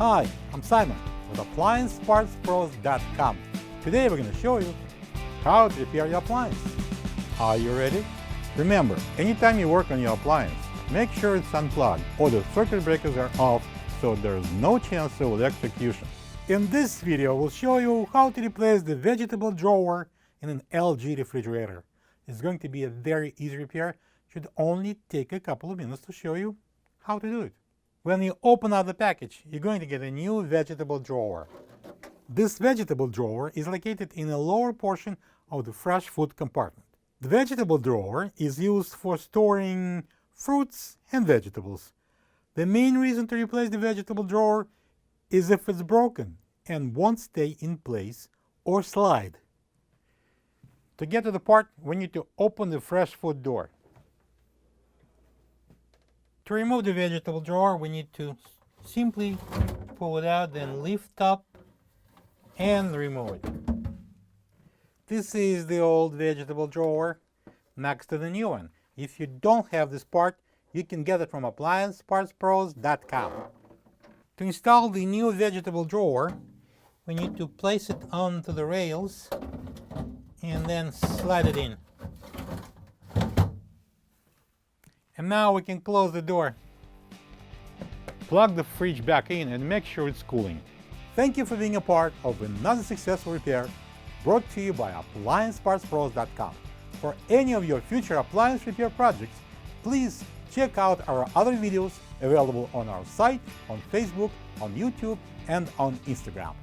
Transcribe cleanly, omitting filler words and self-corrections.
Hi, I'm Simon with AppliancePartsPros.com. Today we're going to show you how to repair your appliance. Are you ready? Remember, anytime you work on your appliance, make sure it's unplugged or the circuit breakers are off so there's no chance of electrocution. In this video, we'll show you how to replace the vegetable drawer in an LG refrigerator. It's going to be a very easy repair. Should only take a couple of minutes to show you how to do it. When you open up the package, you're going to get a new vegetable drawer. This vegetable drawer is located in the lower portion of the fresh food compartment. The vegetable drawer is used for storing fruits and vegetables. The main reason to replace the vegetable drawer is if it's broken and won't stay in place or slide. To get to the part, we need to open the fresh food door. To remove the vegetable drawer, we need to simply pull it out, then lift up and remove it. This is the old vegetable drawer next to the new one. If you don't have this part, you can get it from AppliancePartsPros.com. To install the new vegetable drawer, we need to place it onto the rails and then slide it in. And now we can close the door. Plug the fridge back in and make sure it's cooling. Thank you for being a part of another successful repair brought to you by AppliancePartsPros.com. For any of your future appliance repair projects, please check out our other videos available on our site, on Facebook, on YouTube, and on Instagram.